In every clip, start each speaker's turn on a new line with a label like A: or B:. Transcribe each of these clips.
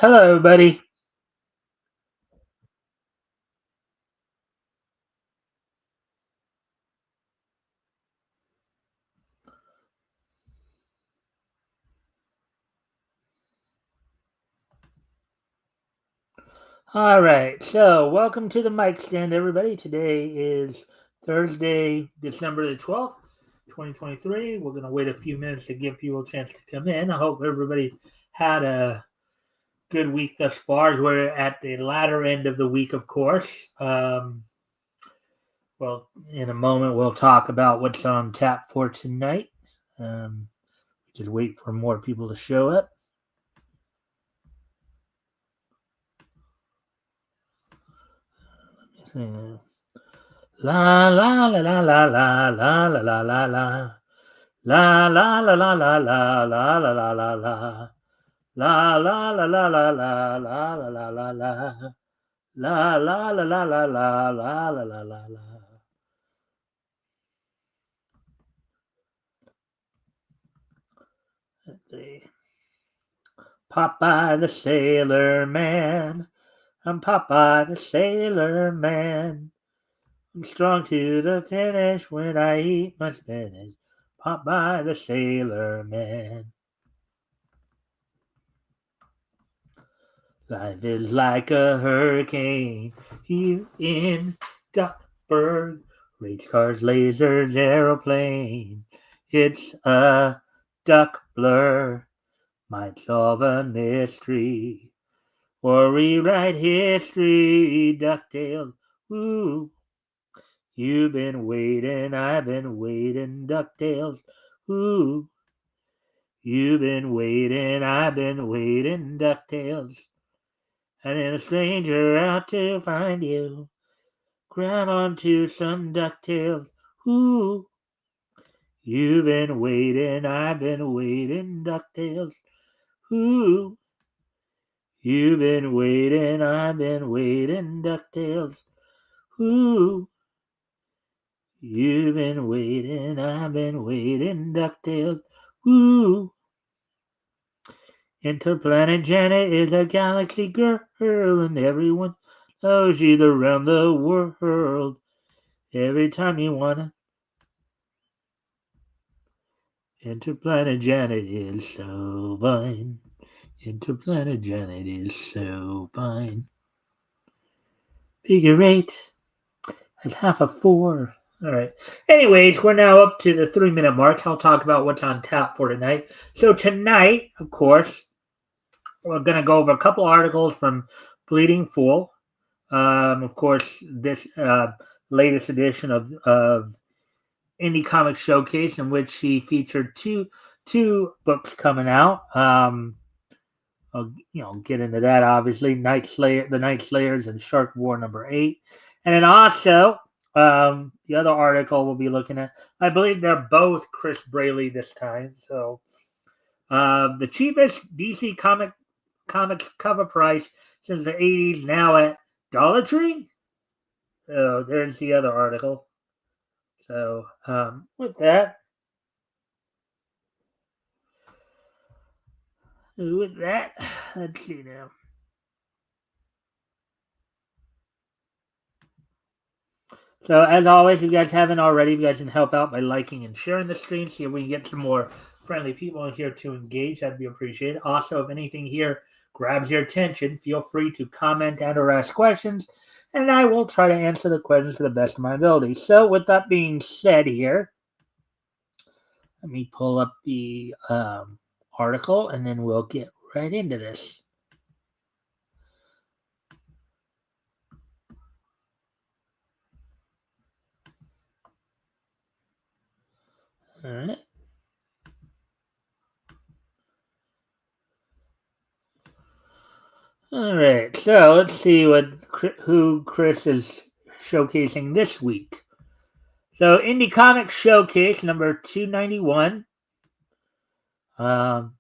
A: Hello, buddy. All right, so welcome to the Mikestand, everybody. Today is Thursday, December the 12th, 2023. We're going to wait a few minutes to give people a chance to come in. I hope everybody had a good week thus far, as we're at the latter end of the week, of course. Well, in a moment, we'll talk about what's on tap for tonight. Just wait for more people to show up. La la la la la la la la la la la. La la la la la la la la la la la. La la la la la la la la la la la. La la la la la la la la la la la. Let's see. Popeye the Sailor Man. I'm Popeye the Sailor Man. I'm strong to the finish when I eat my spinach. Popeye the Sailor Man. Life is like a hurricane here in Duckburg. Race cars, lasers, aeroplane. It's a duck blur. Might solve a mystery or rewrite history. DuckTales, woo. You've been waiting, I've been waiting. DuckTales, woo. You've been waiting, I've been waiting. DuckTales. And then a stranger out to find you. Grab onto some ducktails. Ooh, you've been waiting, I've been waiting, ducktails. Ooh, you've been waiting, I've been waiting, ducktails. Ooh, you've been waiting, I've been waiting, ducktails. Ooh. Interplanet Janet is a galaxy girl, and everyone knows she's around the world. Every time you wanna. Interplanet Janet is so fine. Interplanet Janet is so fine. Figure eight at half of four. All right. Anyways, we're now up to the 3 minute mark. I'll talk about what's on tap for tonight. So tonight, of course, we're going to go over a couple articles from Bleeding Fool. Of course, this latest edition of Indie Comic Showcase, in which he featured two books coming out. I'll get into that obviously. The Night Slayers, and Shark War #8, and then also the other article we'll be looking at. I believe they're both Chris Braley this time. So the cheapest DC comics cover price since the '80s, now at Dollar Tree. So there's the other article. So with that, let's see now. So as always, if you guys haven't already, you guys can help out by liking and sharing the stream. See if we can get some more friendly people in here to engage. That'd be appreciated. Also, if anything here grabs your attention, feel free to comment and or ask questions, and I will try to answer the questions to the best of my ability. So with that being said here, let me pull up the article, and then we'll get right into this. All right. All right, so let's see who Chris is showcasing this week. So, Indie Comics Showcase number 291. The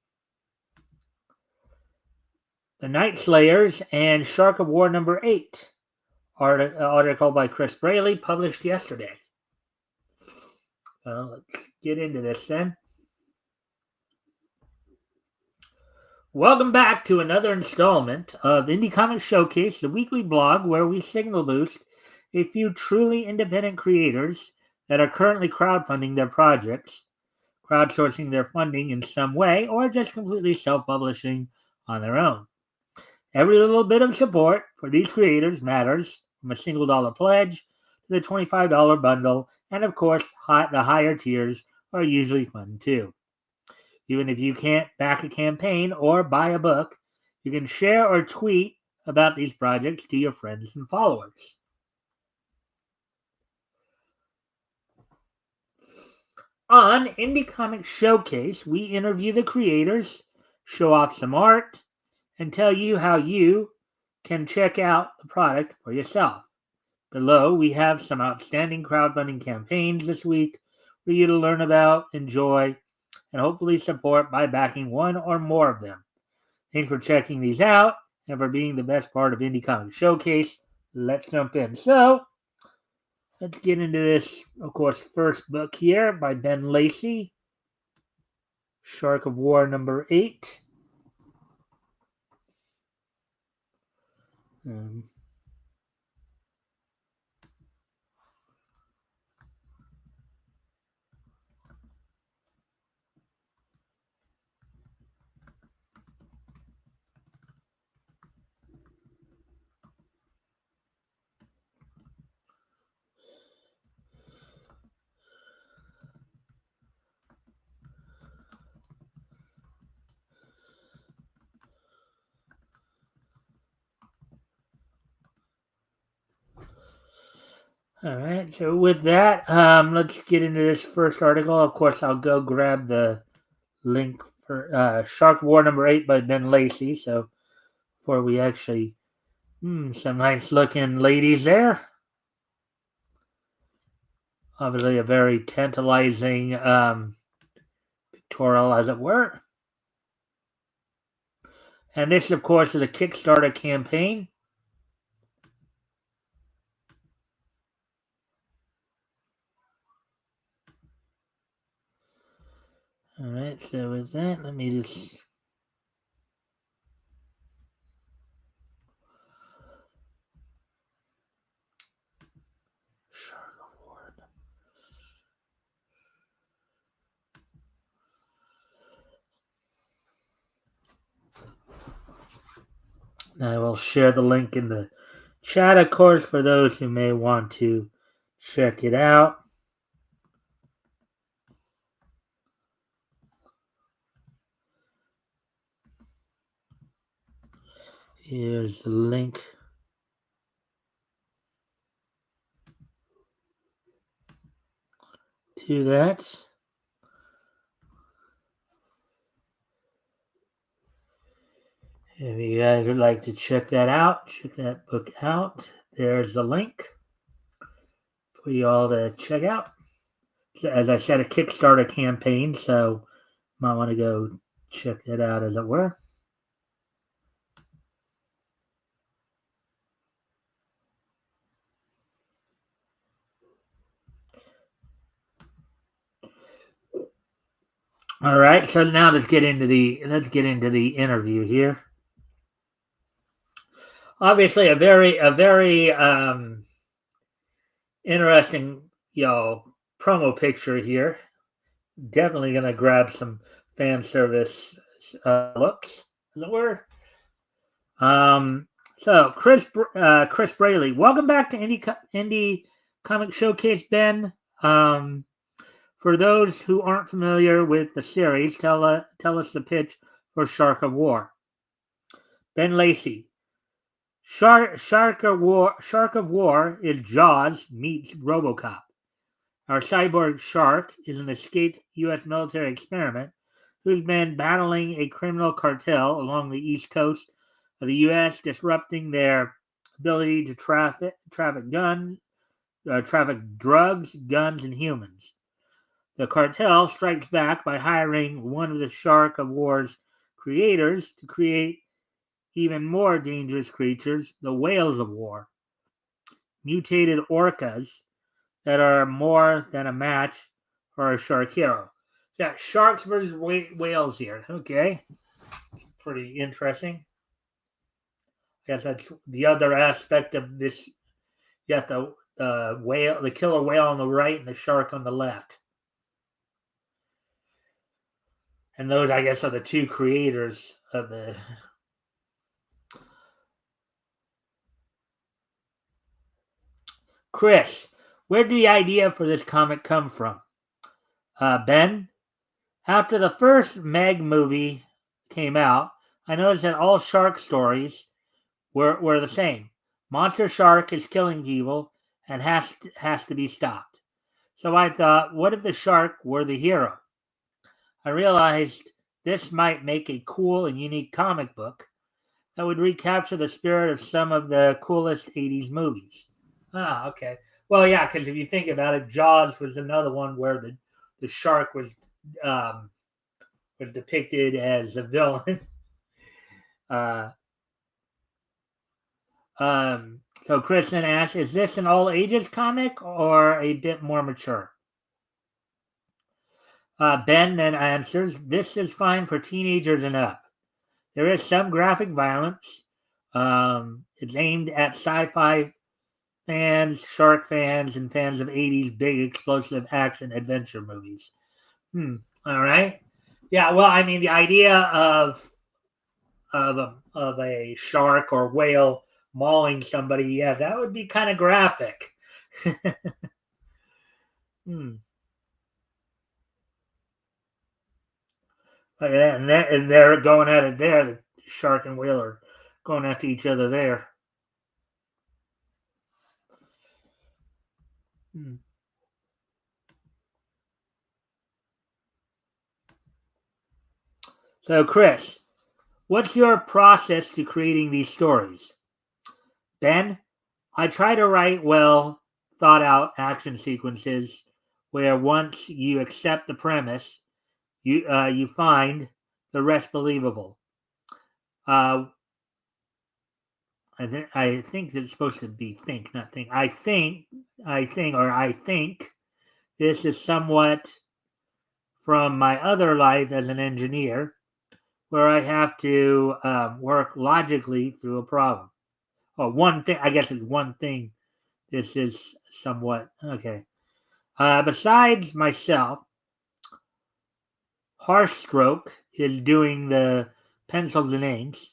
A: Night Slayers and Shark of War #8. Article by Chris Braley, published yesterday. Let's get into this then. Welcome back to another installment of Indie Comic Showcase, the weekly blog where we signal boost a few truly independent creators that are currently crowdfunding their projects, crowdsourcing their funding in some way, or just completely self-publishing on their own. Every little bit of support for these creators matters, from a single dollar pledge to the $25 bundle, and of course, the higher tiers are usually fun too. Even if you can't back a campaign or buy a book, you can share or tweet about these projects to your friends and followers. On Indie Comic Showcase, we interview the creators, show off some art, and tell you how you can check out the product for yourself. Below, we have some outstanding crowdfunding campaigns this week for you to learn about, enjoy, and hopefully support by backing one or more of them. Thanks for checking these out and for being the best part of Indie Comic Showcase. Let's jump in. So, let's get into this, of course, first book here by Ben Lacey, Shark of War number 8. All right, so with that, let's get into this first article. Of course, I'll go grab the link for Shark War number 8 by Ben Lacey. So before we actually, some nice looking ladies there. Obviously, a very tantalizing pictorial, as it were. And this, of course, is a Kickstarter campaign. All right, so with that, let me just. I will share the link in the chat, of course, for those who may want to check it out. Here's the link. To that. If you guys would like to check that book out, there's the link for you all to check out. So, as I said, a Kickstarter campaign, so you might want to go check that out, as it were. All right, so now let's get into the interview here. Obviously, a very interesting promo picture here. Definitely gonna grab some fan service looks, as it were. So Chris Braley, welcome back to Indie Comic Showcase, Ben. For those who aren't familiar with the series, tell us the pitch for Shark of War. Ben Lacey. Shark of War is Jaws meets RoboCop. Our cyborg shark is an escaped U.S. military experiment who's been battling a criminal cartel along the east coast of the U.S., disrupting their ability to traffic drugs, guns, and humans. The cartel strikes back by hiring one of the Shark of War's creators to create even more dangerous creatures, the Whales of War, mutated orcas that are more than a match for a shark hero. Yeah, sharks versus whales here. Okay. pretty interesting. I guess that's the other aspect of this. You got the whale, the killer whale on the right, and the shark on the left. And those, I guess, are the two creators of the. Chris, where did the idea for this comic come from? Ben, after the first Meg movie came out, I noticed that all shark stories were the same. Monster shark is killing people and has to be stopped. So I thought, what if the shark were the hero? I realized this might make a cool and unique comic book that would recapture the spirit of some of the coolest 80s movies. Ah, okay. Well, yeah, because if you think about it, Jaws was another one where the shark um, was depicted as a villain. uh, so Kristen asks, is this an all ages comic or a bit more mature? Ben then answers, this is fine for teenagers and up. There is some graphic violence. It's aimed at sci-fi fans, shark fans, and fans of 80s big explosive action adventure movies. All right. Yeah, well, I mean, the idea of a shark or whale mauling somebody, yeah, that would be kind of graphic. hmm. And they're going at it there. The shark and whale are going after each other there. Hmm. So, Chris, what's your process to creating these stories? Ben, I try to write well thought out action sequences where once you accept the premise, you find the rest believable. Uh, I think it's supposed to be think, not think. I think this is somewhat from my other life as an engineer, where I have to work logically through a problem. Or one thing, I guess it's one thing. This is somewhat okay. Besides myself, Harshstroke is doing the pencils and inks.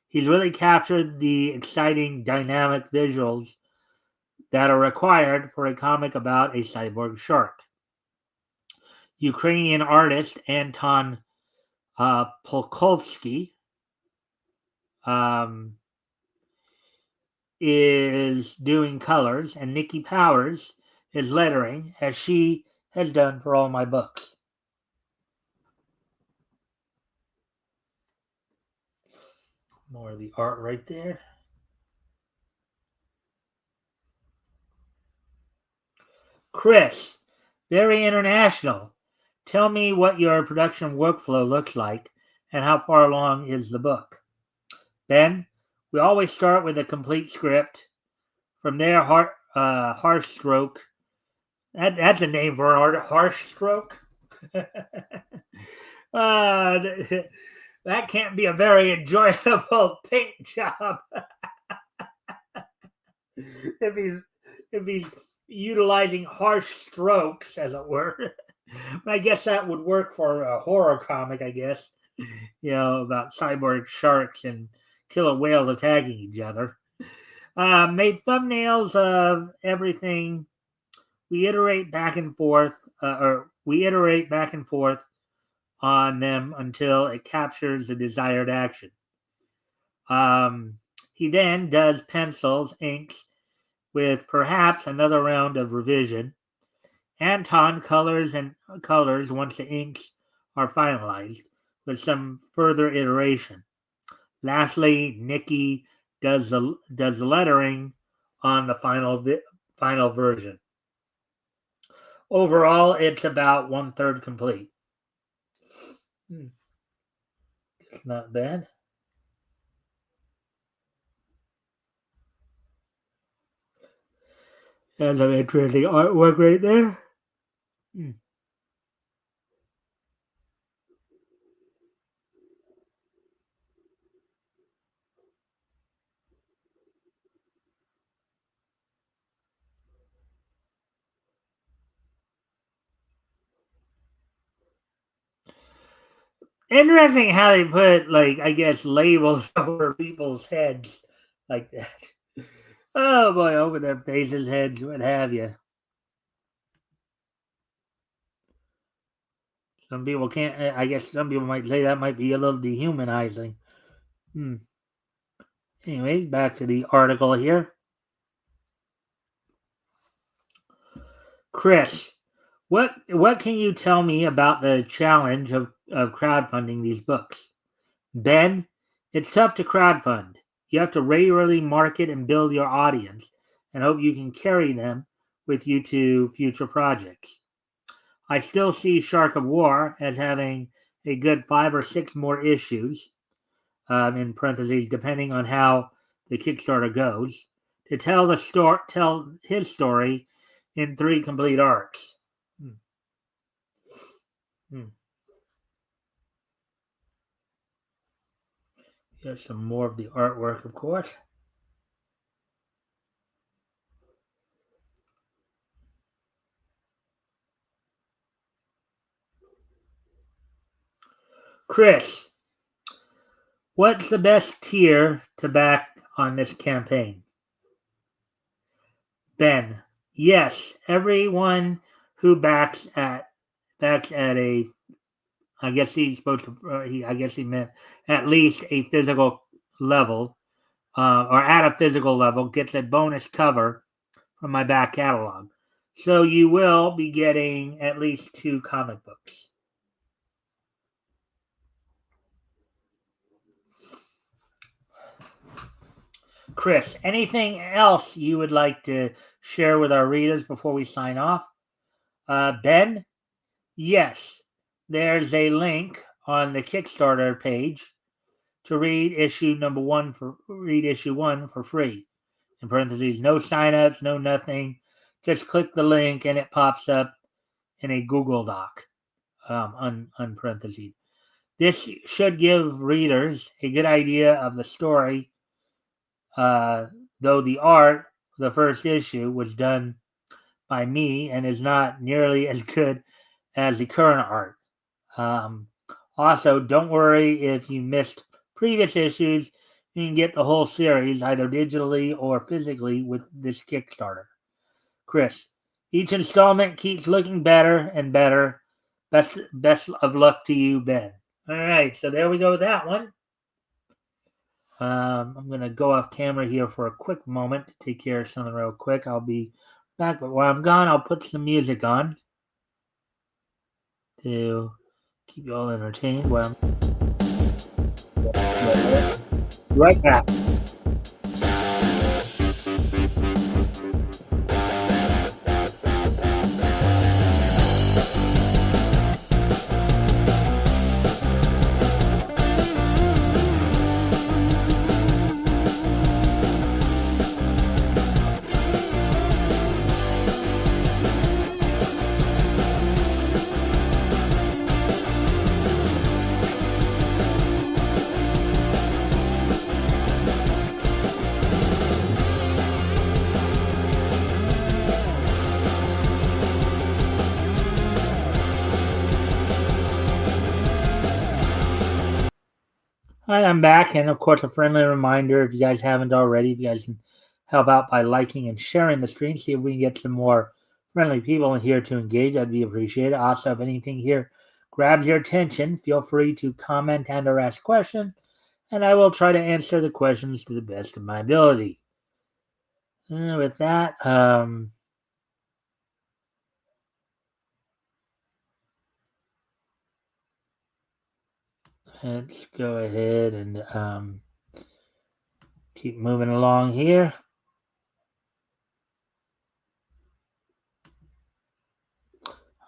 A: He's really captured the exciting, dynamic visuals that are required for a comic about a cyborg shark. Ukrainian artist Anton Polkovsky um, is doing colors, and Nikki Powers is lettering, as she has done for all my books. More of the art right there. Chris, very international. Tell me what your production workflow looks like and how far along is the book. Ben, we always start with a complete script. From there, harsh stroke. That's a name for an art. Harsh stroke. That can't be a very enjoyable paint job. if he's utilizing harsh strokes, as it were. I guess that would work for a horror comic, I guess. About cyborg sharks and killer whales attacking each other. Made thumbnails of everything. We iterate back and forth, on them until it captures the desired action. He then does pencils, inks, with perhaps another round of revision. Anton colors once the inks are finalized, with some further iteration. Lastly, Nikki does the lettering on the final version. Overall, it's about 1/3 complete. It's not bad. And some interesting artwork right there. Interesting how they put, like, I guess, labels over people's heads like that. Oh boy, over their faces, heads, what have you. Some people can't. I guess some people might say that might be a little dehumanizing. Hmm. Anyways, back to the article here. Chris, what can you tell me about the challenge of crowdfunding these books? Ben, it's tough to crowdfund. You have to regularly market and build your audience and hope you can carry them with you to future projects. I still see Shark of War as having a good 5 or 6 more issues, in parentheses, depending on how the Kickstarter goes, to tell his story in 3 complete arcs. Hmm. Hmm. Here's some more of the artwork, of course. Chris, what's the best tier to back on this campaign? Ben, yes, everyone who backs at a, I guess he's supposed to. I guess he meant at least a physical level, or at a physical level, gets a bonus cover from my back catalog. So you will be getting at least 2 comic books. Chris, anything else you would like to share with our readers before we sign off? Ben, yes, there's a link on the Kickstarter page to read issue 1 for free. In parentheses, no signups, no nothing. Just click the link and it pops up in a Google Doc, on parentheses. This should give readers a good idea of the story, uh, though the art, the first issue, was done by me and is not nearly as good as the current art. Um, Also, don't worry if you missed previous issues. You can get the whole series either digitally or physically with this Kickstarter. Chris, each installment keeps looking better and better. Best of luck to you, Ben. All right, so there we go with that one. I'm gonna go off camera here for a quick moment to take care of something real quick. I'll be back, but while I'm gone, I'll put some music on to keep you all entertained. Well, right back. All right, I'm back, and of course, a friendly reminder: if you guys haven't already, if you guys can help out by liking and sharing the stream, see if we can get some more friendly people in here to engage. That'd be appreciated. Also, if anything here grabs your attention, feel free to comment and/or ask questions, and I will try to answer the questions to the best of my ability. With that, let's go ahead and keep moving along here.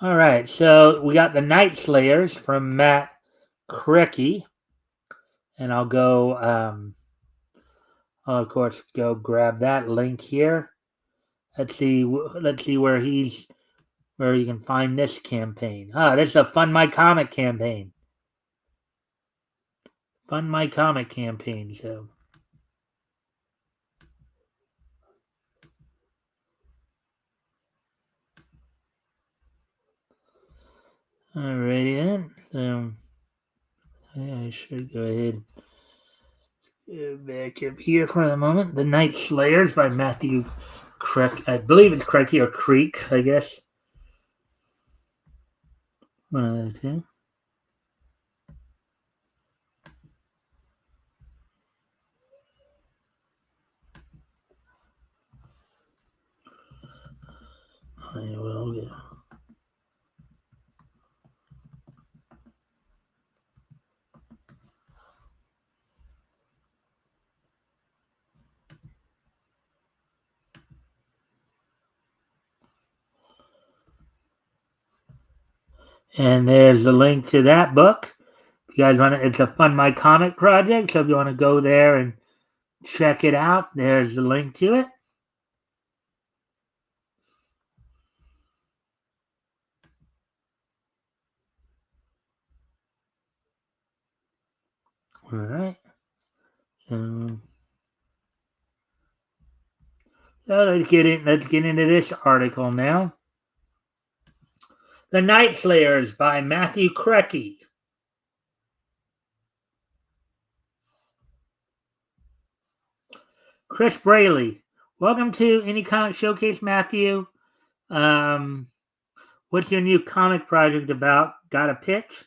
A: All right, so we got the Night Slayers from Matt Cricky, and I'll go, I'll of course go grab that link here. Let's see where you can find this campaign. This is a Fund My Comic campaign. Fund My Comic campaign. So, alrighty then. I should go ahead back up here for a moment. The Night Slayers by Matthew Creek. I believe it's Creaky or Creek, I guess. One of the two. I will go. And there's the link to that book. If you guys want to, it's a Fund My Comic project. So if you want to go there and check it out, there's the link to it. All right. So let's get into this article now. The Night Slayers by Matthew Creaky. Chris Braley. Welcome to Indie Comic Showcase, Matthew. What's your new comic project about? Got a pitch?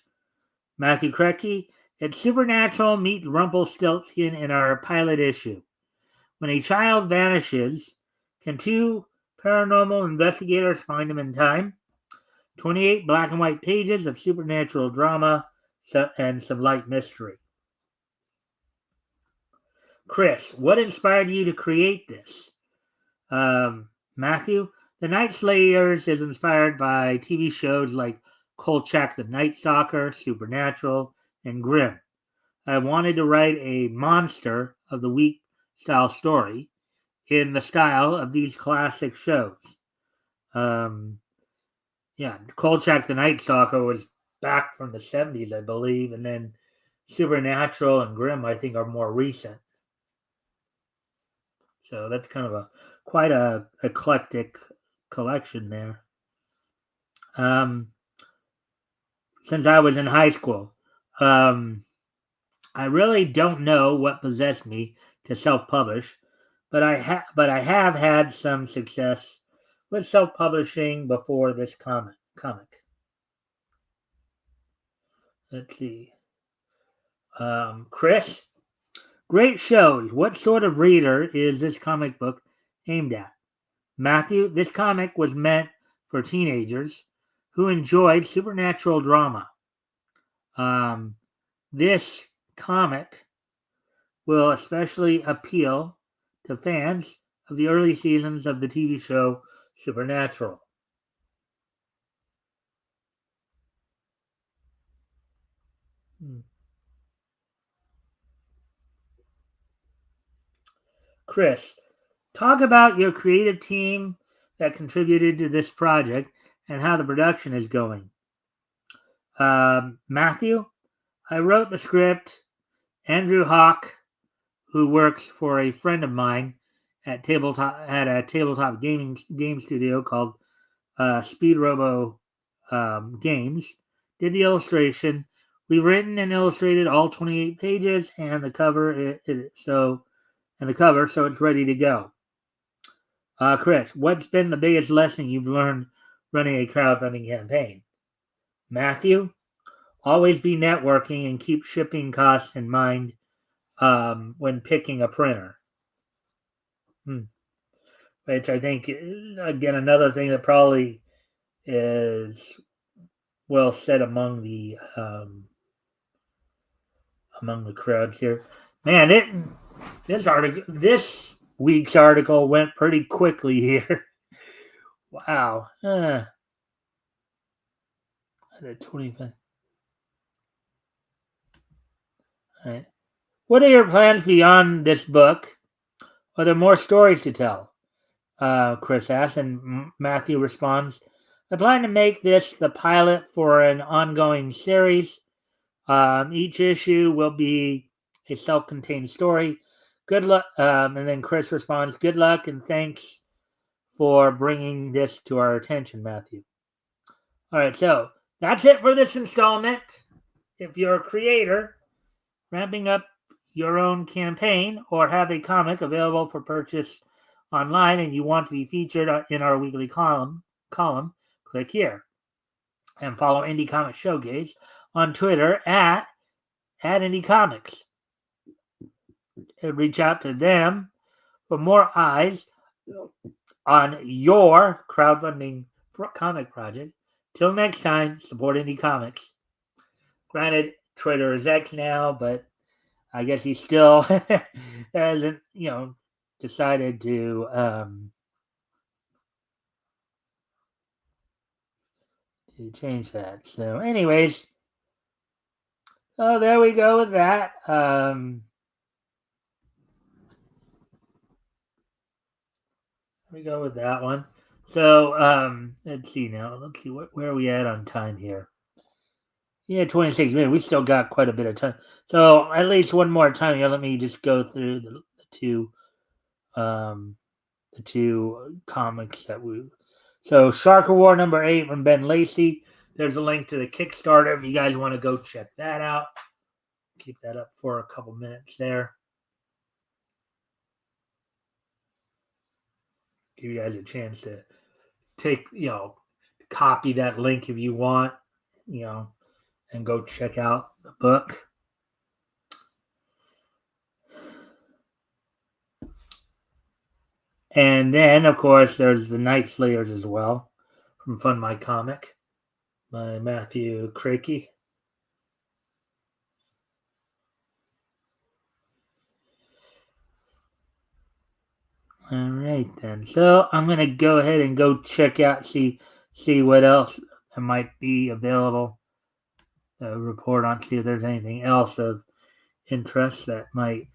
A: Matthew Creaky. It's Supernatural meets Rumpelstiltskin in our pilot issue. When a child vanishes, can two paranormal investigators find him in time? 28 black and white pages of supernatural drama and some light mystery. Chris, what inspired you to create this? Matthew, The Night Slayers is inspired by TV shows like Kolchak the Night Stalker, Supernatural, and Grimm. I wanted to write a monster of the week style story in the style of these classic shows. Kolchak the Night Stalker was back from the 70s, I believe, and then Supernatural and Grimm, I think, are more recent. So that's kind of quite a eclectic collection there. Since I was in high school, I really don't know what possessed me to self-publish, but I have had some success with self-publishing before this comic. Let's see. Chris, great shows. What sort of reader is this comic book aimed at? Matthew, this comic was meant for teenagers who enjoyed supernatural drama. This comic will especially appeal to fans of the early seasons of the TV show Supernatural. Chris, talk about your creative team that contributed to this project and how the production is going. Matthew, I wrote the script. Andrew Hawk, who works for a friend of mine at a tabletop game studio called Speed Robo Games, did the illustration. We've written and illustrated all 28 pages and the cover. So it's ready to go. Chris, what's been the biggest lesson you've learned running a crowdfunding campaign? Matthew, always be networking and keep shipping costs in mind when picking a printer. Which I think, again, another thing that probably is well said among the crowds here. Man, this week's article went pretty quickly here. Wow. 25. All right. What are your plans beyond this book? Are there more stories to tell? Chris asks, and Matthew responds, I plan to make this the pilot for an ongoing series. Each issue will be a self-contained story. Good luck. And then Chris responds, good luck and thanks for bringing this to our attention, Matthew. All right, so that's it for this installment. If you're a creator ramping up your own campaign, or have a comic available for purchase online and you want to be featured in our weekly column, click here. And follow Indie Comic Showcase on Twitter at Indie Comics. And reach out to them for more eyes on your crowdfunding comic project. Till next time, support Indie Comics. Granted, Twitter is X now, but I guess he still hasn't, decided to change that. So, anyways, there we go with that. We go with that one. So, let's see now. Let's see where are we at on time here. Yeah, 26 minutes. We still got quite a bit of time. So at least one more time here. Let me just go through the two comics that we. So Shark War number 8 from Ben Lacey. There's a link to the Kickstarter if you guys want to go check that out. Keep that up for a couple minutes there. Give you guys a chance to take, copy that link if you want, and go check out the book. And then, of course, there's the Night Slayers as well from Fun My Comic by Matthew Crakey. All right, then. So I'm going to go ahead and go check out, see what else might be available. Report on, see if there's anything else of interest that might.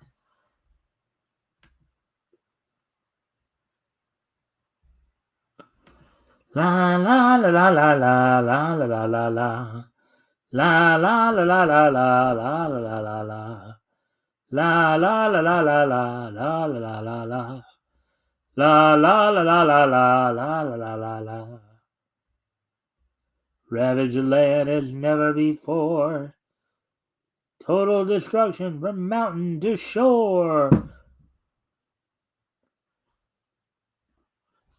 A: La la la la la la la la la la la. La la la la la la la la la la la. La la la la la la la la la la. La la la la la la la la la la. Ravage the land as never before. Total destruction from mountain to shore.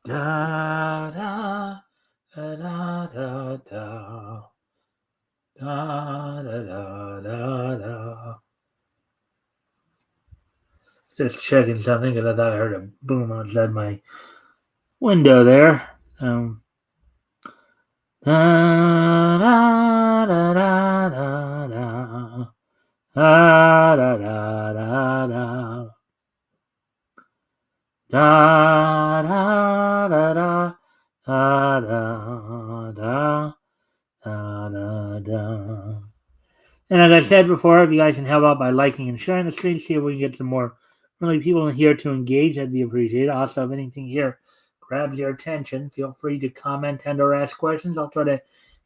A: Da da da da da da. Da da da da da. Just checking something because I thought I heard a boom outside my window there. Da da da da da da. Da da da da da. Da da da da da da da da da. And as I said before, if you guys can help out by liking and sharing the stream, see if we can get some more friendly people in here to engage, that'd be appreciated. Also, if anything here grabs your attention, feel free to comment and or ask questions. I'll try to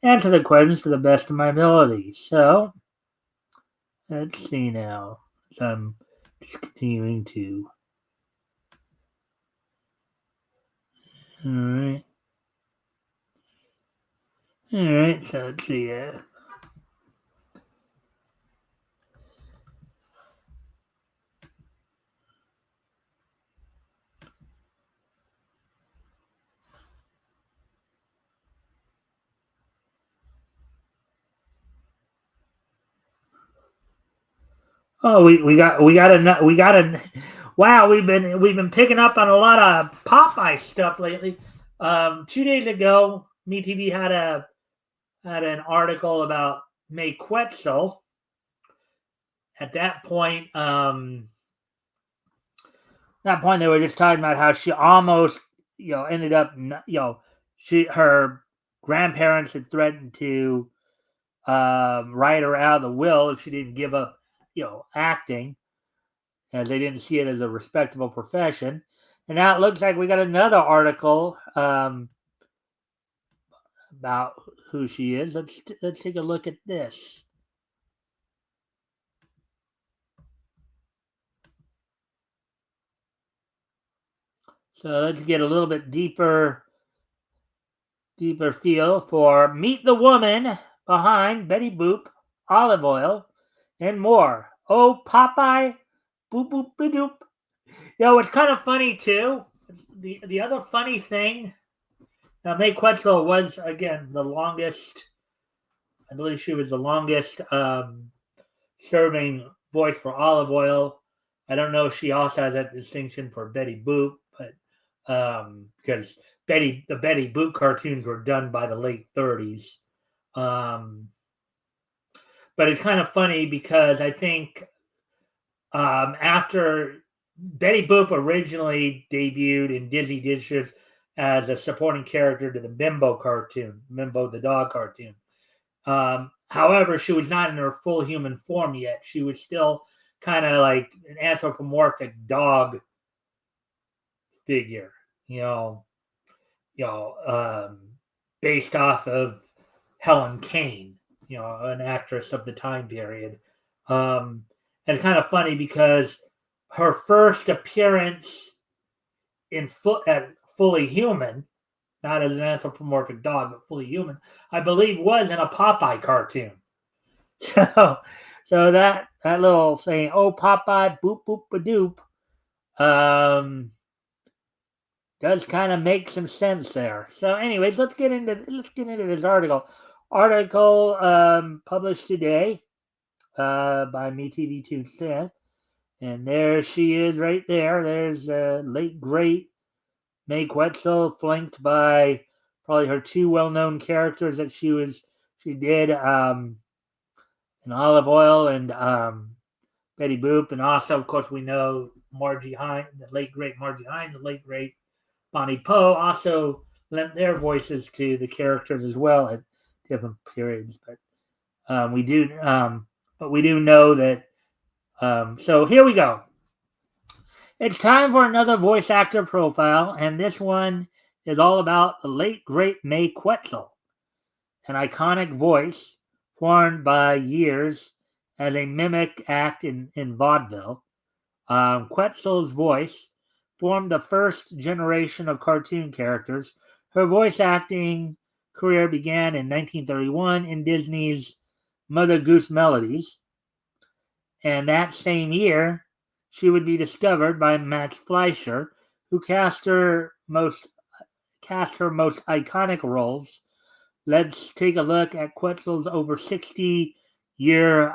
A: answer the questions to the best of my ability. So, let's see now. So I'm just continuing to. All right. All right. So let's see. Oh, we got a wow. We've been picking up on a lot of Popeye stuff lately. 2 days ago, MeTV had an article about May Quetzal. At that point, they were just talking about how she almost, ended up, her grandparents had threatened to write her out of the will if she didn't give up, acting, as they didn't see it as a respectable profession. And now it looks like we got another article about who she is. Let's take a look at this. So let's get a little bit deeper feel for Meet the Woman Behind Betty Boop, Olive Oil, and more. Oh, Popeye, boop boop ba doop. It's kind of funny too. The other funny thing, now Mae Quetzal was again the longest. I believe she was the longest serving voice for Olive Oil. I don't know if she also has that distinction for Betty Boop, but because the Betty Boop cartoons were done by the late 30s. Um, but it's kind of funny because I think after Betty Boop originally debuted in Disney Dishes as a supporting character to the Bimbo cartoon, Bimbo the dog cartoon. However, she was not in her full human form yet. She was still kind of like an anthropomorphic dog figure, you know, you know, based off of Helen Kane, an actress of the time period. And it's kind of funny because her first appearance at fully human, not as an anthropomorphic dog, but fully human, I believe was in a Popeye cartoon. So that little saying, "Oh Popeye, boop boop ba doop," does kind of make some sense there. So, anyways, let's get into this article. Published today by MeTV210, and there she is, right there. There's late great Mae Quetzal, flanked by probably her two well-known characters that she did in Olive Oil and Betty Boop, and also, of course, we know Margie Hines, the late great Margie Hines, the late great Bonnie Poe also lent their voices to the characters as well at different periods. But we do know that. So here we go. It's time for another voice actor profile, and this one is all about the late great Mae Quetzal, an iconic voice formed by years as a mimic act in vaudeville. Quetzal's voice formed the first generation of cartoon characters. Her voice acting career began in 1931 in Disney's Mother Goose Melodies, and that same year, she would be discovered by Max Fleischer, who cast her most iconic roles. Let's take a look at Quetzal's over 60-year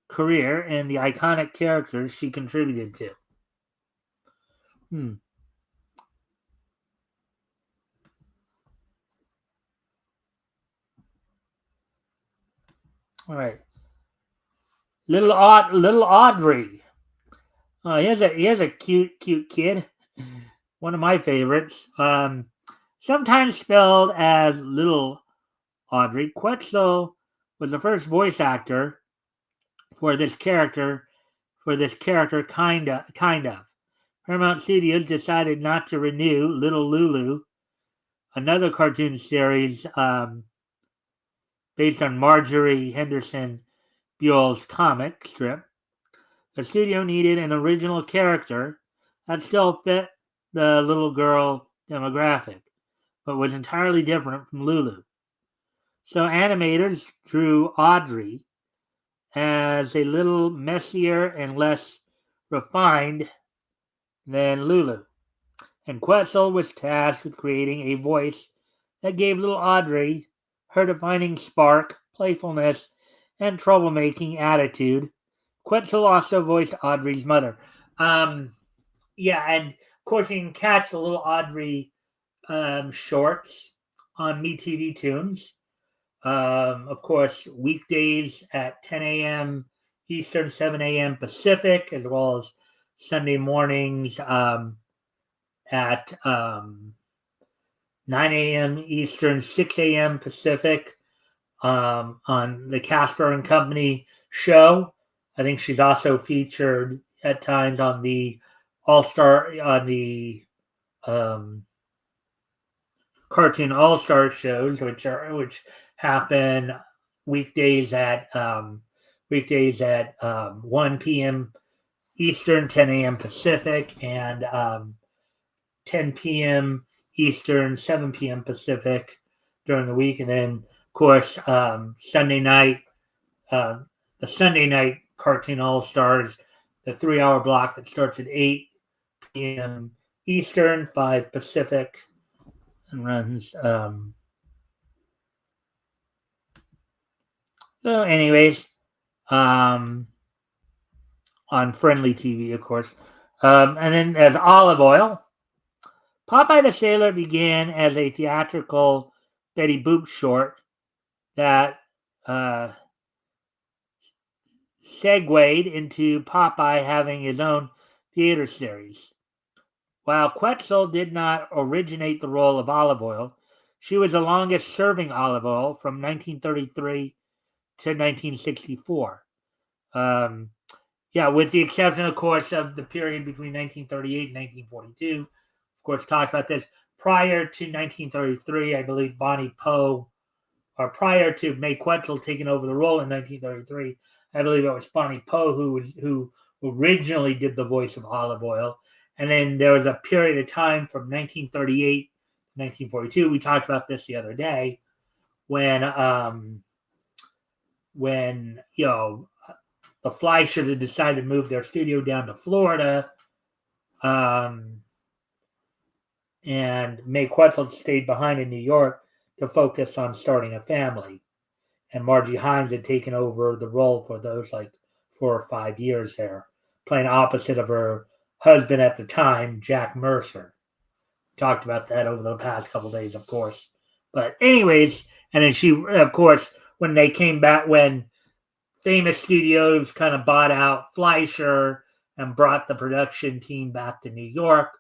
A: career and the iconic characters she contributed to. All right, little Audrey. Here's a cute kid. One of my favorites. Sometimes spelled as Little Audrey. Quetzal was the first voice actor for this character. Kind of. Paramount Studios decided not to renew Little Lulu, another cartoon series based on Marjorie Henderson Buell's comic strip. The studio needed an original character that still fit the little girl demographic, but was entirely different from Lulu. So animators drew Audrey as a little messier and less refined than Lulu, and Quetzal was tasked with creating a voice that gave little Audrey her defining spark, playfulness, and troublemaking attitude. Quetzal also voiced Audrey's mother. Yeah, and of course you can catch the little Audrey shorts on MeTV Tunes. Of course, weekdays at 10 a.m. Eastern, 7 a.m. Pacific, as well as Sunday mornings at 9 a.m. Eastern, 6 a.m. Pacific on the Casper and Company show. I think she's also featured at times on the Cartoon All-Star shows, which happen weekdays at 1 p.m. Eastern, 10 a.m. Pacific, and 10 p.m. Eastern, 7 p.m. Pacific during the week. And then, of course, Sunday night, the Sunday night Cartoon All Stars, the 3-hour block that starts at 8 p.m. Eastern, 5 Pacific, and runs. So, anyways, on Friendly TV, of course. And then there's Olive Oil. Popeye the Sailor began as a theatrical Betty Boop short that segued into Popeye having his own theater series. While Quetzal did not originate the role of Olive Oil, she was the longest serving Olive Oil from 1933 to 1964. With the exception, of course, of the period between 1938 and 1942. Of course, talked about this. Prior to 1933, I believe Bonnie Poe, or prior to Mae Quetzal taking over the role in 1933, I believe it was Bonnie Poe who originally did the voice of Olive Oil. And then there was a period of time from 1938 to 1942. We talked about this the other day when the Fleischers had decided to move their studio down to Florida, and Mae Quetzal stayed behind in New York to focus on starting a family. And Margie Hines had taken over the role for those like 4 or 5 years there, playing opposite of her husband at the time, Jack Mercer. Talked about that over the past couple of days, of course. But anyways, and then she, of course, when they came back, when Famous Studios kind of bought out Fleischer and brought the production team back to New York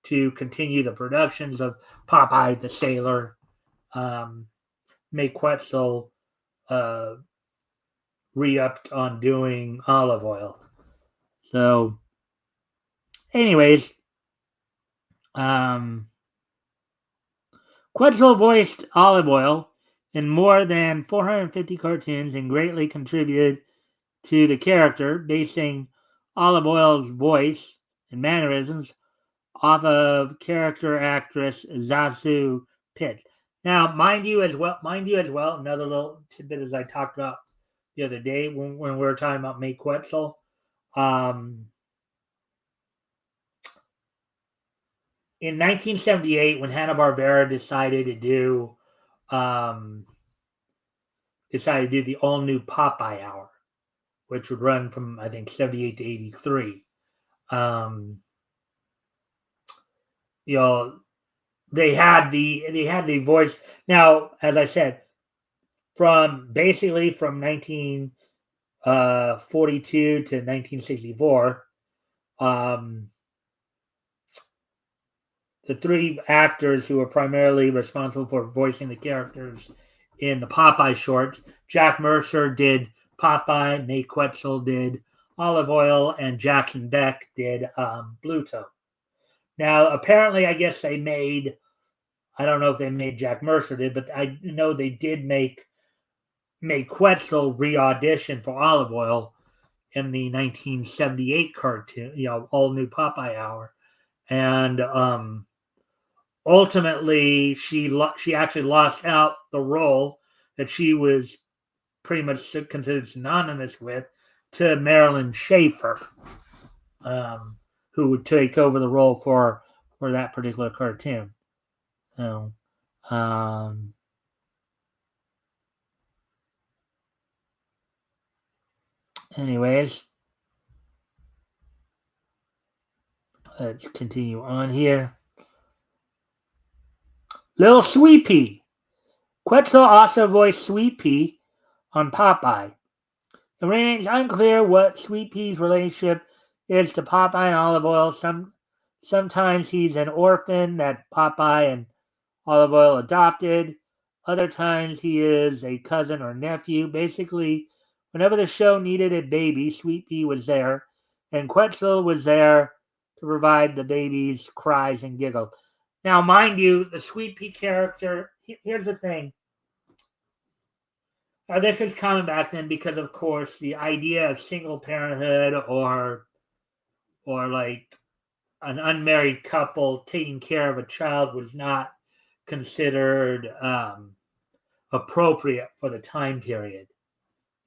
A: to continue the productions of Popeye the Sailor, Mae Quetzal re-upped on doing Olive Oil. So, anyways, Quetzal voiced Olive Oil in more than 450 cartoons and greatly contributed to the character, basing Olive Oil's voice and mannerisms off of character actress Zazu Pitts. Now, mind you as well, another little tidbit as I talked about the other day when we were talking about Mae Quetzal. In 1978, when Hanna-Barbera decided to do the all-new Popeye Hour, which would run from, I think, 78 to 83. They had the voice. Now, as I said, from 1942 to 1964, the 3 actors who were primarily responsible for voicing the characters in the Popeye shorts, Jack Mercer did Popeye, Mae Quetzal did Olive Oil, and Jackson Beck did Bluto. Now, apparently, I guess they made, I don't know if they made Jack Mercer did, but I know they did make Mae Quetzal re-audition for Olive Oil in the 1978 cartoon, all new Popeye Hour. And ultimately, she actually lost out the role that she was pretty much considered synonymous with to Marilyn Schaefer, who would take over the role for that particular cartoon. So, anyways, let's continue on here. Little Sweet Pea. Quetzal also voiced Sweet Pea on Popeye. It remains unclear what Sweet Pea's relationship is to Popeye and Olive Oil. Sometimes he's an orphan that Popeye and Olive Oil adopted. Other times he is a cousin or nephew. Basically, whenever the show needed a baby, Sweet Pea was there, and Quetzal was there to provide the baby's cries and giggles. Now, mind you, the Sweet Pea character, here's the thing. This is coming back then because, of course, the idea of single parenthood or like an unmarried couple taking care of a child was not considered appropriate for the time period.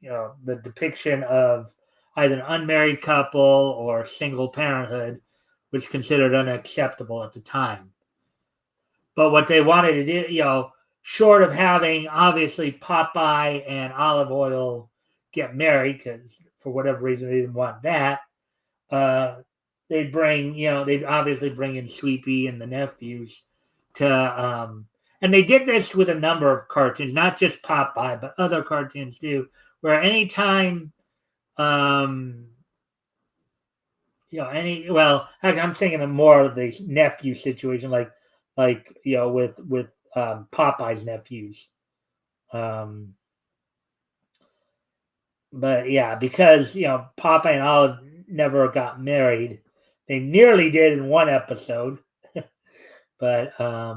A: The depiction of, either an unmarried couple or single parenthood, which was considered unacceptable at the time. But what they wanted to do, short of having obviously Popeye and Olive Oil get married, because for whatever reason they didn't want that, they'd obviously bring in Sleepy and the nephews to, and they did this with a number of cartoons, not just Popeye, but other cartoons too, where anytime, I'm thinking of more of the nephew situation, like with Popeye's nephews. But yeah, because Popeye and Olive never got married. They nearly did in one episode, but a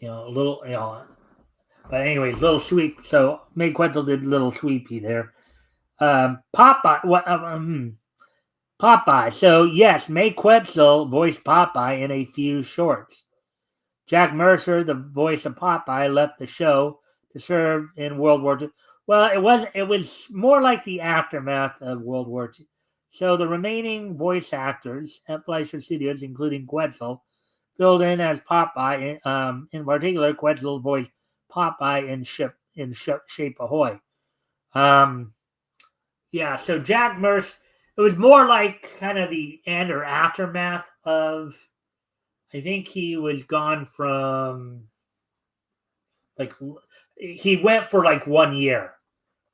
A: little but anyways, little sweep. So May Quetzal did little sweepy there. Popeye, Popeye. So yes, May Quetzal voiced Popeye in a few shorts. Jack Mercer, the voice of Popeye, left the show to serve in World War II. Well, it was more like the aftermath of World War II. So the remaining voice actors at Fleischer Studios, including Quetzal, filled in as Popeye. In particular, Quetzal voiced Popeye in Shape Ahoy. So Jack Mercer, it was more like kind of the end or aftermath of. I think he was gone from he went for 1 year.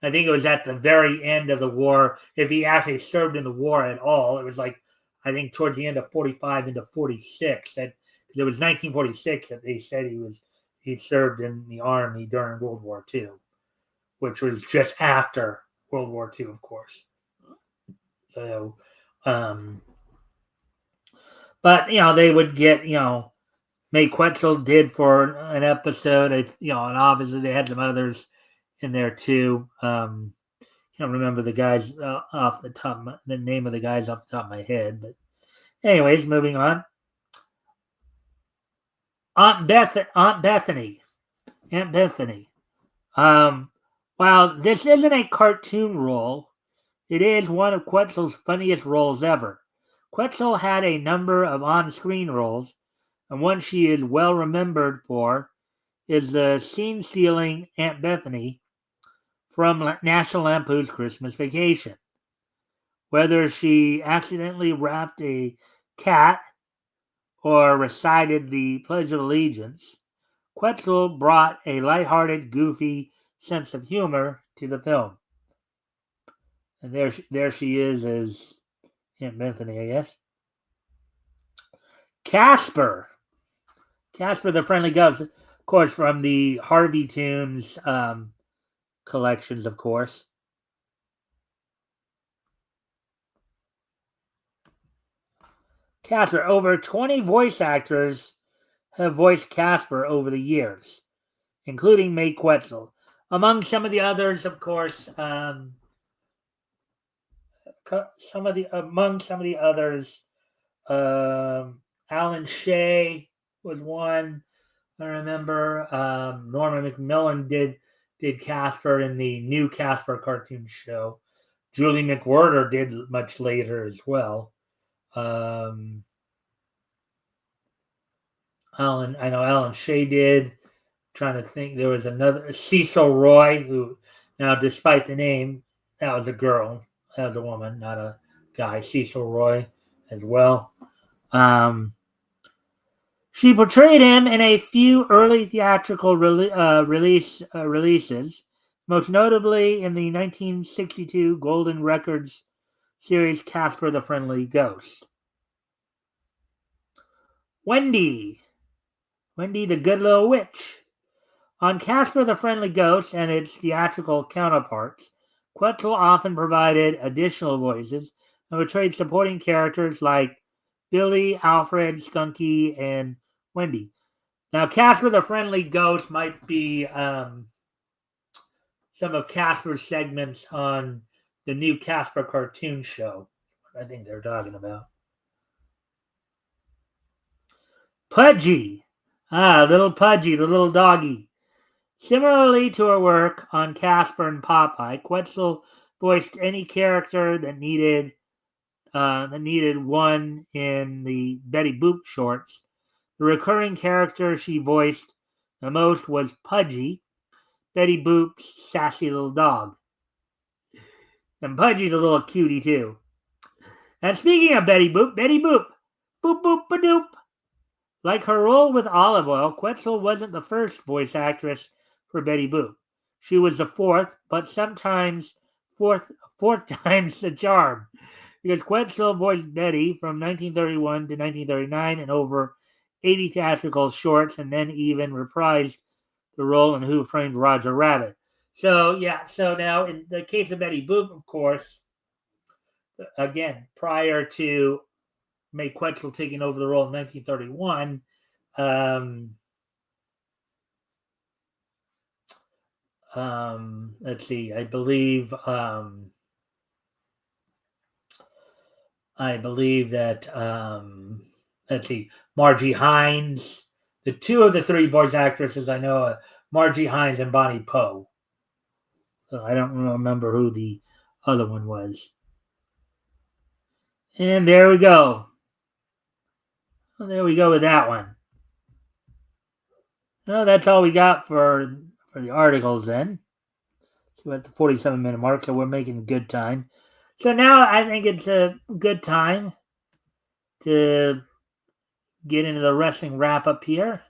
A: I think it was at the very end of the war. If he actually served in the war at all, it was I think towards the end of 45 into 46. That it was 1946 that they said he served in the army during World War II, which was just after World War II, of course. So, but they would get May Quetzal did for an episode, and obviously they had some others in there too. Can't remember the guys off the top, the name of the guys off the top of my head, but anyways, moving on. Aunt Bethany. While this isn't a cartoon role, it is one of Quetzal's funniest roles ever. Quetzal had a number of on-screen roles, and one she is well remembered for is the scene-stealing Aunt Bethany from National Lampoon's Christmas Vacation. Whether she accidentally wrapped a cat or recited the Pledge of Allegiance, Quetzal brought a lighthearted, goofy sense of humor to the film. And there she is as Aunt Bethany, I guess. Casper the Friendly Ghost, of course, from the Harvey Tunes collections, of course. Casper, over 20 voice actors have voiced Casper over the years, including May Quetzal. Among some of the others, of course, Alan Shea was one. I remember Norman McMillan did Casper in the new Casper cartoon show. Julie McWhirter did much later as well. Alan Shea did. Trying to think, there was another Cecil Roy, who now, despite the name, that was a girl, that was a woman, not a guy. Cecil Roy as well. She portrayed him in a few early theatrical releases, most notably in the 1962 Golden Records series Casper the Friendly Ghost. Wendy the Good Little Witch. On Casper the Friendly Ghost and its theatrical counterparts, Quetzal often provided additional voices and portrayed supporting characters like Billy, Alfred, Skunky, and Wendy. Now, Casper the Friendly Ghost might be some of Casper's segments on the new Casper cartoon show. I think they're talking about. Pudgy. Little Pudgy, the little doggy. Similarly to her work on Casper and Popeye, Quetzal voiced any character that needed one in the Betty Boop shorts. The recurring character she voiced the most was Pudgy, Betty Boop's sassy little dog. And Pudgy's a little cutie too. And speaking of Betty Boop, boop boop ba doop. Like her role with Olive Oil, Quetzal wasn't the first voice actress for Betty Boop. She was the fourth, but sometimes fourth time's the charm. Because Quetzal voiced Betty from 1931 to 1939 in over 80 theatrical shorts, and then even reprised the role in Who Framed Roger Rabbit. So now in the case of Betty Boop, of course, again, prior to Mae Quetzal taking over the role in 1931, let's see, I believe that let's see, Margie Hines, the two of the three voice actresses I know, Margie Hines and Bonnie Poe. So I don't remember who the other one was. And there we go. Well, there we go with that one. Well, that's all we got for the articles then. So we're at the 47-minute mark, so we're making good time. So now I think it's a good time to get into the wrestling wrap up here.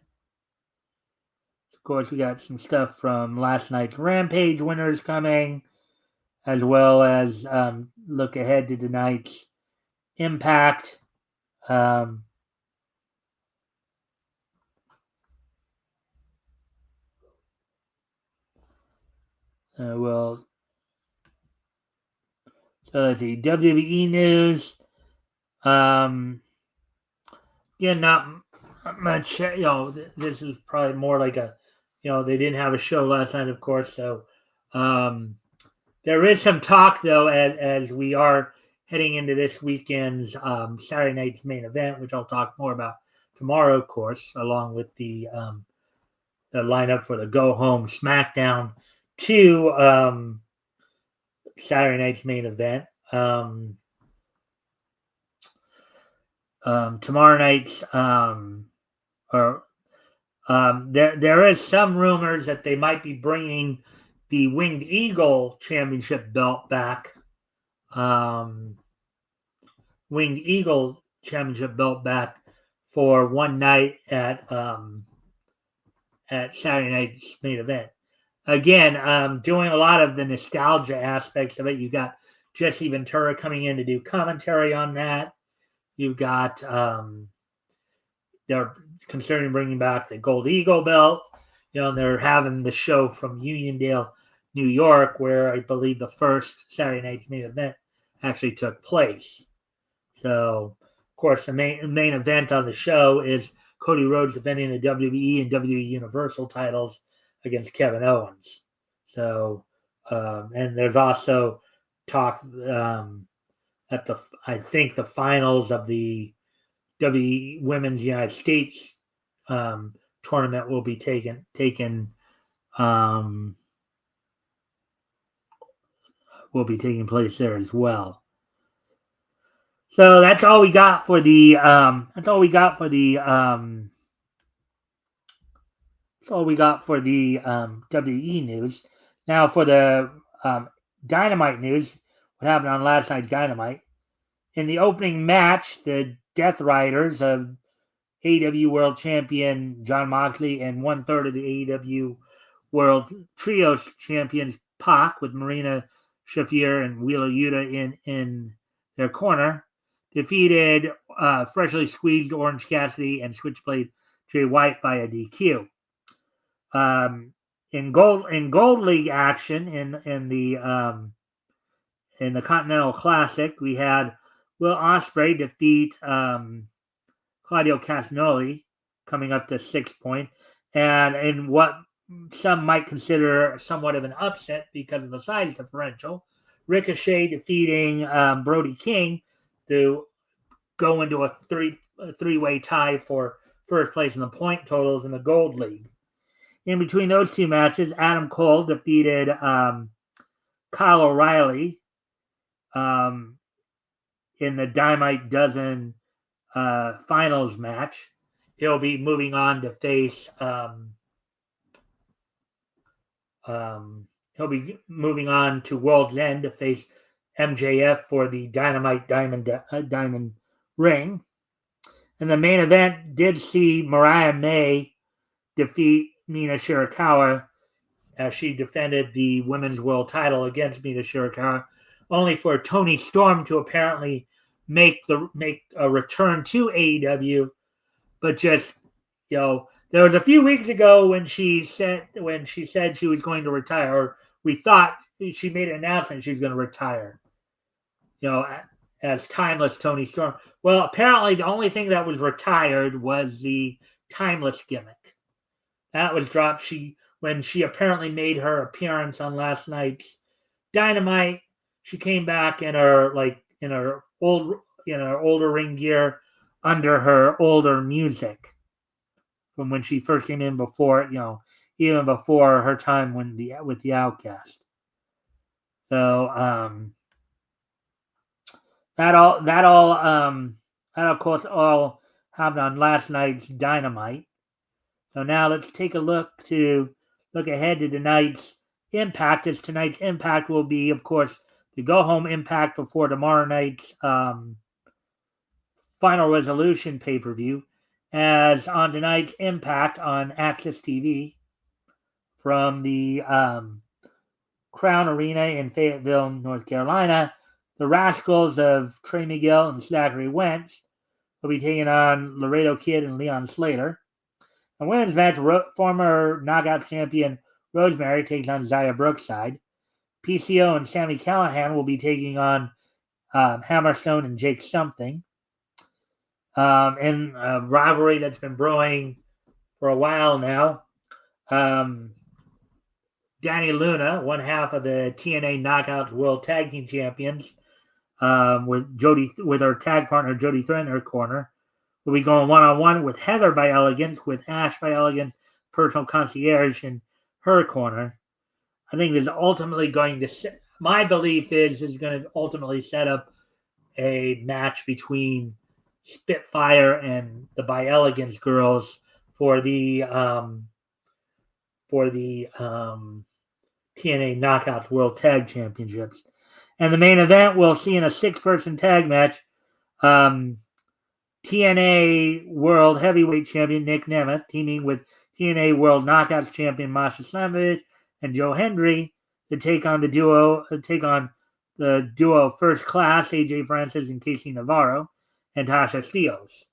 A: Of course, we got some stuff from last night's Rampage winners coming, as well as look ahead to tonight's Impact. So let's see, WWE news. Yeah, not much. This is probably more like a, they didn't have a show last night, of course. So there is some talk though, as we are heading into this weekend's Saturday night's main event, which I'll talk more about tomorrow, of course, along with the lineup for the Go Home SmackDown to Saturday night's main event. Tomorrow night's there is some rumors that they might be bringing the Winged Eagle Championship belt back. Winged Eagle Championship belt back for one night at Saturday night's main event. Again, doing a lot of the nostalgia aspects of it. You got Jesse Ventura coming in to do commentary on that. You've got they're considering bringing back the Gold Eagle belt. And they're having the show from Uniondale, New York, where I believe the first Saturday night's main event actually took place. So, of course, the main event on the show is Cody Rhodes defending the WWE and WWE Universal titles against Kevin Owens. So, and there's also talk at I think the finals of the WWE Women's United States tournament will be taken will be taking place there as well. So that's all we got for the WWE news. Now for the Dynamite news, what happened on last night's Dynamite? In the opening match, the Death Riders of AEW World Champion Jon Moxley and 1/3 of the AEW World Trios Champions Pac, with Marina Shafir and Wheeler Yuta in their corner, defeated freshly squeezed Orange Cassidy and Switchblade Jay White via DQ. In Gold League action in the Continental Classic, we had Will Ospreay defeat Claudio Castagnoli, coming up to 6 points, and in what some might consider somewhat of an upset because of the size differential, Ricochet defeating Brody King to go into a three-way tie for first place in the point totals in the Gold League. In between those two matches, Adam Cole defeated Kyle O'Reilly in the Dynamite Dozen finals match. He'll be moving on to face. He'll be moving on to World's End to face MJF for the Dynamite Diamond ring. And the main event did see Mariah May defeat Mina Shirakawa as she defended the women's world title against Mina Shirakawa, only for Toni Storm to apparently make a return to AEW, but just there was a few weeks ago when she said she was going to retire, or we thought she made an announcement she was going to retire. As Timeless Toni Storm. Well, apparently the only thing that was retired was the Timeless gimmick. That was dropped. When she apparently made her appearance on last night's Dynamite, she came back in her older ring gear under her older music from when she first came in before, even before her time with the Outcast. So that of course all happened on last night's Dynamite. So now let's take a look ahead to tonight's Impact, as tonight's Impact will be, of course, the go-home Impact before tomorrow night's Final Resolution pay-per-view, as on tonight's Impact on Access TV from the Crown Arena in Fayetteville, North Carolina, the Rascals of Trey Miguel and Zachary Wentz will be taking on Laredo Kid and Leon Slater. A women's match, former Knockout champion Rosemary takes on Zaya Brookside. PCO and Sami Callihan will be taking on Hammerstone and Jake Something. In a rivalry that's been brewing for a while now, Danny Luna, one half of the TNA Knockouts World Tag Team Champions, with her tag partner Jody Threat in her corner, will be going one-on-one with Heather by Elegance, with Ash by Elegance, personal concierge, in her corner. I think this is ultimately going to my belief is going to ultimately set up a match between Spitfire and the By Elegance girls for the TNA Knockouts World Tag Championships. And the main event will see in a 6-person tag match TNA World Heavyweight Champion Nick Nemeth teaming with TNA World Knockouts Champion Masha Slamovich and Joe Hendry to take on the duo First Class, AJ Francis and Casey Navarro, and Tasha Steeles.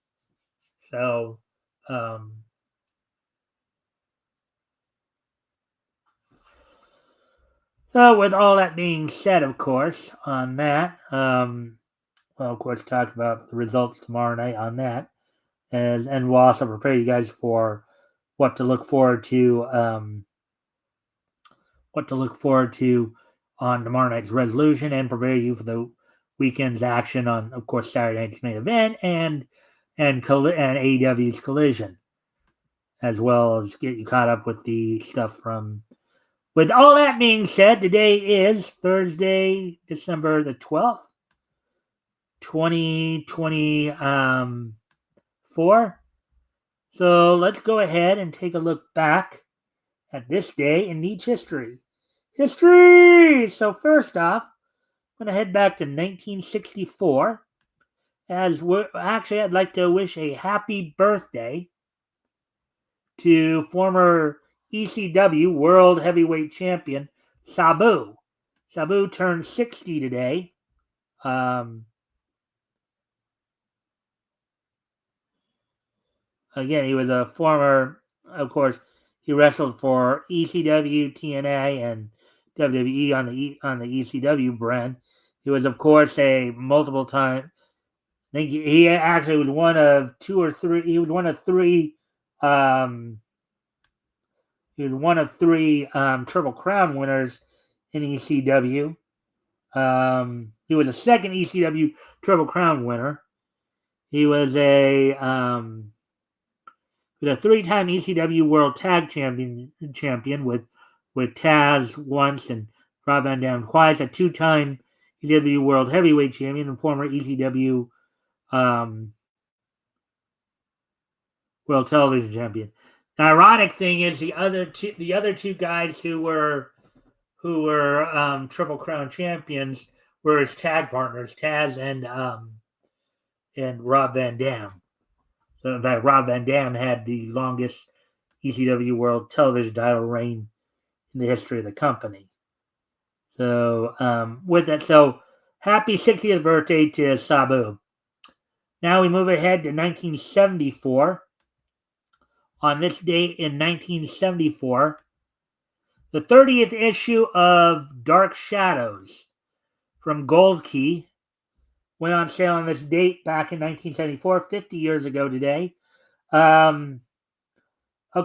A: So with all that being said, of course, on that, of course, talk about the results tomorrow night on that, and we'll also prepare you guys for what to look forward to on tomorrow night's Resolution, and prepare you for the weekend's action on, of course, Saturday night's Main Event and AEW's Collision, as well as get you caught up with the stuff from. With all that being said, today is Thursday, December the 12th, 2024. So let's go ahead and take a look back at this day in Neach history. So first off, I'm going to head back to 1964. Actually, I'd like to wish a happy birthday to former ECW World Heavyweight Champion Sabu. Sabu turned 60 today. Again, he was a former, of course, he wrestled for ECW, TNA, and WWE on the ECW brand. He was, of course, a multiple time. I think he actually was one of two or three. He was one of three. He was one of three Triple Crown winners in ECW. He was a second ECW Triple Crown winner. He was a was a 3-time ECW World Tag Champion with Taz once and Rob Van Dam twice, a 2-time ECW World Heavyweight Champion and former ECW World Television Champion. The ironic thing is the other two guys who were Triple Crown champions were his tag partners, Taz and Rob Van Dam. So in fact, Rob Van Dam had the longest ECW World Television title reign in the history of the company. So with that, so happy 60th birthday to Sabu. Now we move ahead to 1974. On this date in 1974, the 30th issue of Dark Shadows from Gold Key went on sale on this date back in 1974, 50 years ago today. Of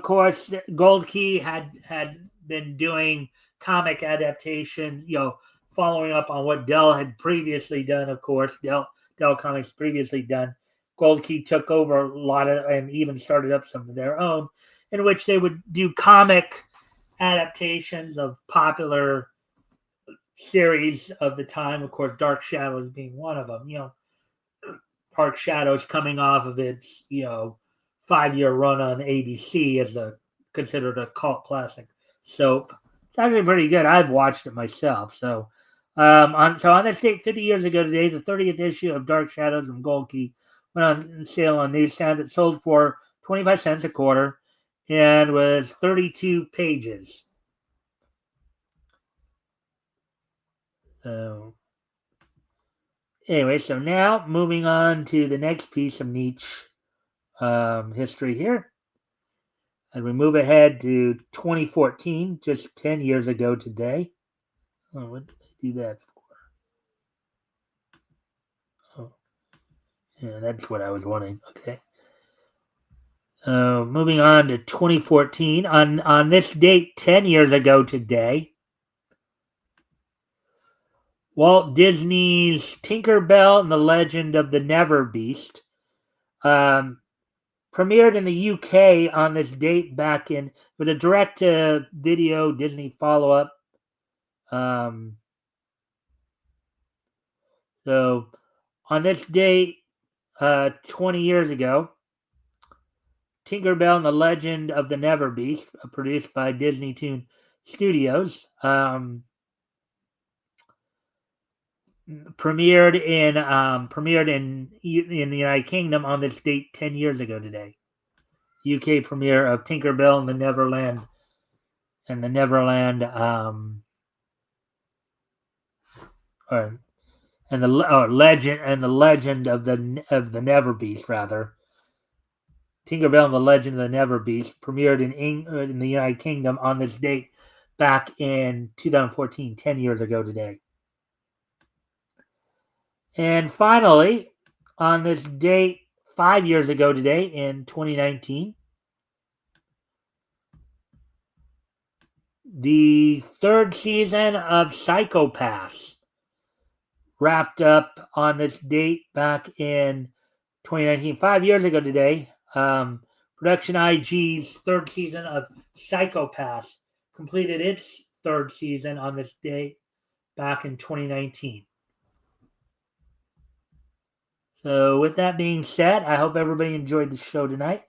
A: course, Gold Key had been doing comic adaptation, following up on what Dell had previously done. Of course, Dell Comics previously done. Gold Key took over a lot of, and even started up some of their own, in which they would do comic adaptations of popular series of the time. Of course, Dark Shadows being one of them. Dark Shadows coming off of its 5-year run on ABC as considered a cult classic soap. It's actually pretty good. I've watched it myself. So on this date, 50 years ago today, the 30th issue of Dark Shadows from Gold Key went on sale on newsstand. It sold for 25 cents a quarter and was 32 pages. So anyway, so now moving on to the next piece of niche history here. And we move ahead to 2014, just 10 years ago today. Oh, what did I do that for? Oh, yeah, that's what I was wanting. Okay. Moving on to 2014. On this date, 10 years ago today, Walt Disney's Tinkerbell and the Legend of the Never Beast premiered in the UK on this date back in, with a direct-to-video Disney follow-up. So on this date, 20 years ago, Tinkerbell and the Legend of the Never Beast, produced by Disney Toon Studios, premiered in the United Kingdom on this date 10 years ago today. UK premiere of Tinkerbell and the Neverland Legend of the Never Beast, rather. Tinkerbell and the Legend of the Never Beast premiered in the United Kingdom on this date back in 2014, 10 years ago today. And finally, on this date 5 years ago today in 2019, the 3rd season of Psycho-Pass wrapped up on this date back in 2019, 5 years ago today. Production IG's 3rd season of Psycho-Pass completed its 3rd season on this date back in 2019. So with that being said, I hope everybody enjoyed the show tonight.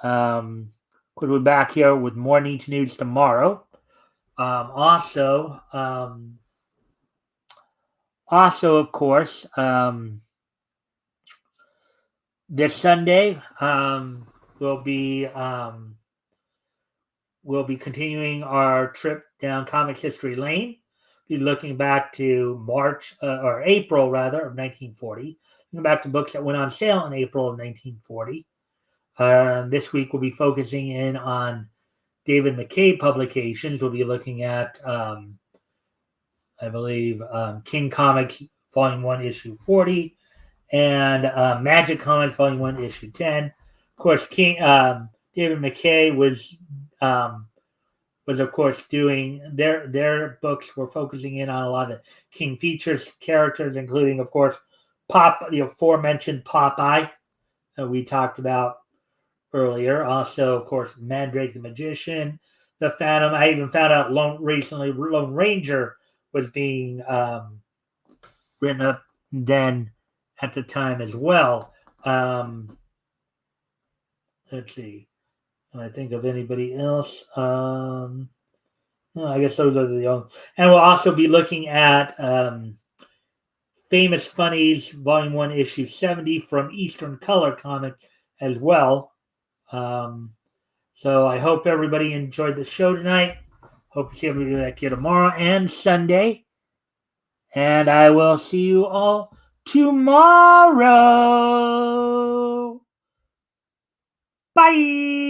A: We'll be back here with more niche news tomorrow. Also, of course, this Sunday, we'll be continuing our trip down Comics History Lane. Be looking back to April rather of 1940. Looking back to books that went on sale in April of 1940. This week we'll be focusing in on David McCabe publications. We'll be looking at, I believe, King Comics Volume 1, Issue 40, and Magic Comics Volume 1, Issue 10. Of course, David McCabe was of course doing their books were focusing in on a lot of King Features characters, including, of course, the aforementioned Popeye that we talked about earlier. Also, of course, Mandrake the Magician, the Phantom. I even found out recently Lone Ranger was being written up then at the time as well. Let's see. Can I think of anybody else? No, I guess those are the only. And we'll also be looking at Famous Funnies, Volume 1, Issue 70 from Eastern Color Comic as well. So I hope everybody enjoyed the show tonight. Hope to see everybody back here tomorrow and Sunday. And I will see you all tomorrow. Bye.